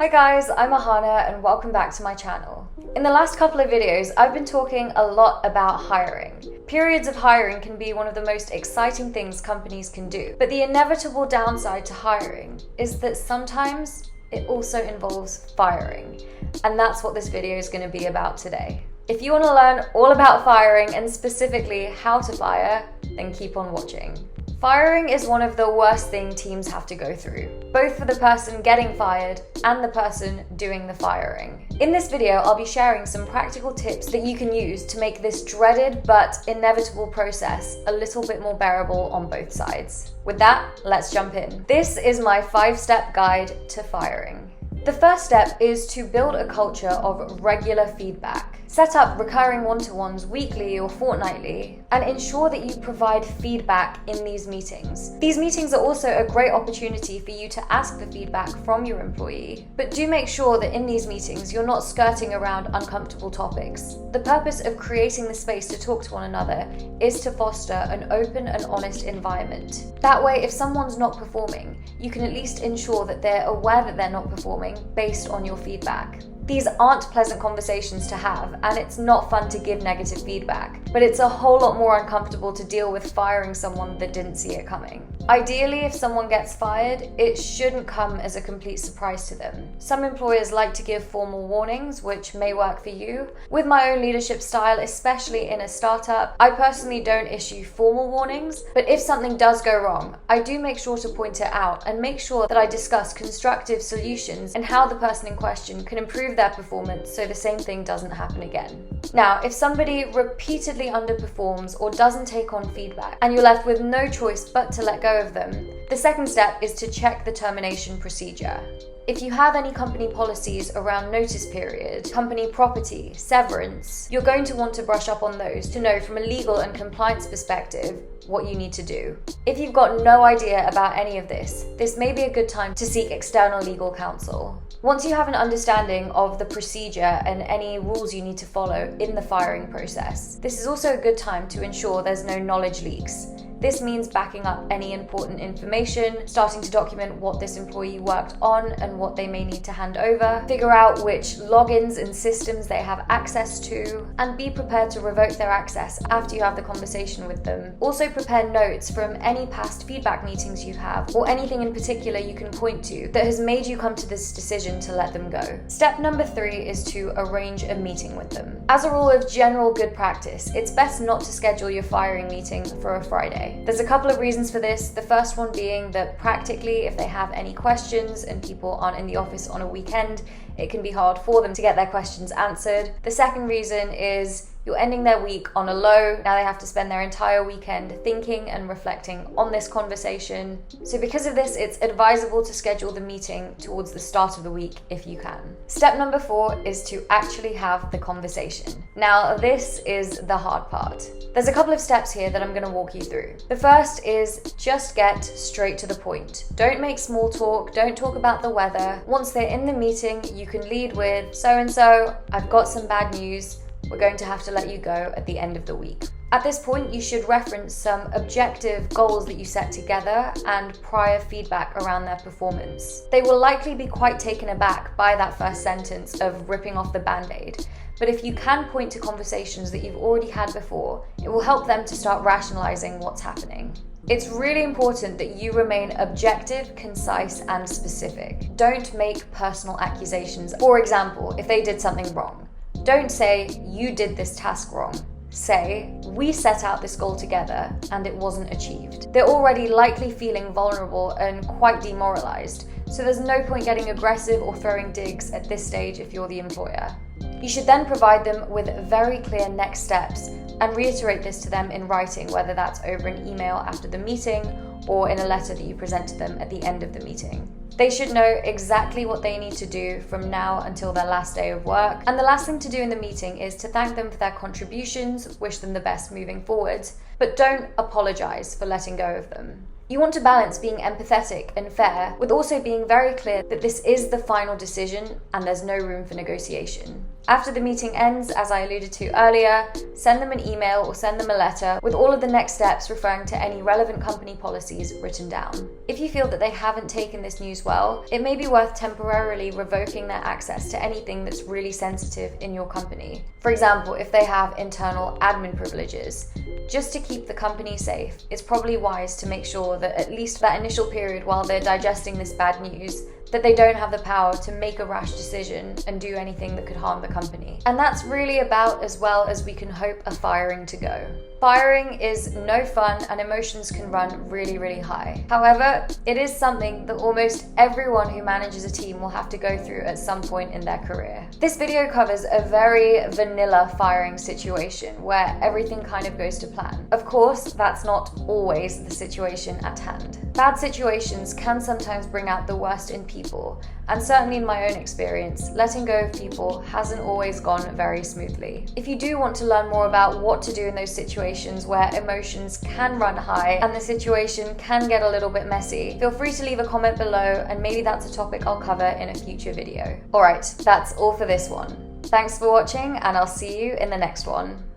Hi guys, I'm Ahana and welcome back to my channel. In the last couple of videos, I've been talking a lot about hiring. Periods of hiring can be one of the most exciting things companies can do, but the inevitable downside to hiring is that sometimes it also involves firing, and that's what this video is going to be about today. If you want to learn all about firing and specifically how to fire, then keep on watching. Firing is one of the worst things teams have to go through, both for the person getting fired and the person doing the firing. In this video, I'll be sharing some practical tips that you can use to make this dreaded but inevitable process a little bit more bearable on both sides. With that, let's jump in. This is my 5-step guide to firing. The first step is to build a culture of regular feedback. Set up recurring one-to-ones weekly or fortnightly and ensure that you provide feedback in these meetings. These meetings are also a great opportunity for you to ask for feedback from your employee, but do make sure that in these meetings you're not skirting around uncomfortable topics. The purpose of creating the space to talk to one another is to foster an open and honest environment. That way, if someone's not performing, you can at least ensure that they're aware that they're not performing based on your feedback. These aren't pleasant conversations to have, and it's not fun to give negative feedback, but it's a whole lot more uncomfortable to deal with firing someone that didn't see it coming. Ideally, if someone gets fired, it shouldn't come as a complete surprise to them. Some employers like to give formal warnings, which may work for you. With my own leadership style, especially in a startup, I personally don't issue formal warnings, but if something does go wrong, I do make sure to point it out and make sure that I discuss constructive solutions and how the person in question can improve their performance so the same thing doesn't happen again. Now, if somebody repeatedly underperforms or doesn't take on feedback and you're left with no choice but to let go of them, the second step is to check the termination procedure. If you have any company policies around notice period, company property, severance, you're going to want to brush up on those to know from a legal and compliance perspective what you need to do. If you've got no idea about any of this may be a good time to seek external legal counsel. Once you have an understanding of the procedure and any rules you need to follow in the firing process, this is also a good time to ensure there's no knowledge leaks. This means backing up any important information, starting to document what this employee worked on and what they may need to hand over, figure out which logins and systems they have access to, and be prepared to revoke their access after you have the conversation with them. Also prepare notes from any past feedback meetings you have, or anything in particular you can point to that has made you come to this decision to let them go. Step number 3 is to arrange a meeting with them. As a rule of general good practice, it's best not to schedule your firing meeting for a Friday. There's a couple of reasons for this. The first one being that practically, if they have any questions and people aren't in the office on a weekend, it can be hard for them to get their questions answered. The second reason is you're ending their week on a low. Now they have to spend their entire weekend thinking and reflecting on this conversation. So because of this, it's advisable to schedule the meeting towards the start of the week if you can. Step number 4 is to actually have the conversation. Now this is the hard part. There's a couple of steps here that I'm going to walk you through. The first is just get straight to the point. Don't make small talk, don't talk about the weather. Once they're in the meeting, you can lead with, so-and-so, I've got some bad news. We're going to have to let you go at the end of the week. At this point, you should reference some objective goals that you set together and prior feedback around their performance. They will likely be quite taken aback by that first sentence of ripping off the band-aid. But if you can point to conversations that you've already had before, it will help them to start rationalizing what's happening. It's really important that you remain objective, concise, and specific. Don't make personal accusations. For example, if they did something wrong, don't say, you did this task wrong. Say, we set out this goal together and it wasn't achieved. They're already likely feeling vulnerable and quite demoralized, so there's no point getting aggressive or throwing digs at this stage if you're the employer. You should then provide them with very clear next steps and reiterate this to them in writing, whether that's over an email after the meeting or in a letter that you present to them at the end of the meeting. They should know exactly what they need to do from now until their last day of work. And the last thing to do in the meeting is to thank them for their contributions, wish them the best moving forwards, but don't apologize for letting go of them. You want to balance being empathetic and fair with also being very clear that this is the final decision and there's no room for negotiation. After the meeting ends, as I alluded to earlier, send them an email or send them a letter with all of the next steps referring to any relevant company policies written down. If you feel that they haven't taken this news well, it may be worth temporarily revoking their access to anything that's really sensitive in your company. For example, if they have internal admin privileges. Just to keep the company safe, it's probably wise to make sure that at least that initial period while they're digesting this bad news, that they don't have the power to make a rash decision and do anything that could harm the company. And that's really about as well as we can hope a firing to go. Firing is no fun and emotions can run really, really high. However, it is something that almost everyone who manages a team will have to go through at some point in their career. This video covers a very vanilla firing situation where everything kind of goes to plan. Of course, that's not always the situation at hand. Bad situations can sometimes bring out the worst in people, and certainly in my own experience, letting go of people hasn't always gone very smoothly. If you do want to learn more about what to do in those situations where emotions can run high and the situation can get a little bit messy, feel free to leave a comment below and maybe that's a topic I'll cover in a future video. Alright, that's all for this one. Thanks for watching and I'll see you in the next one.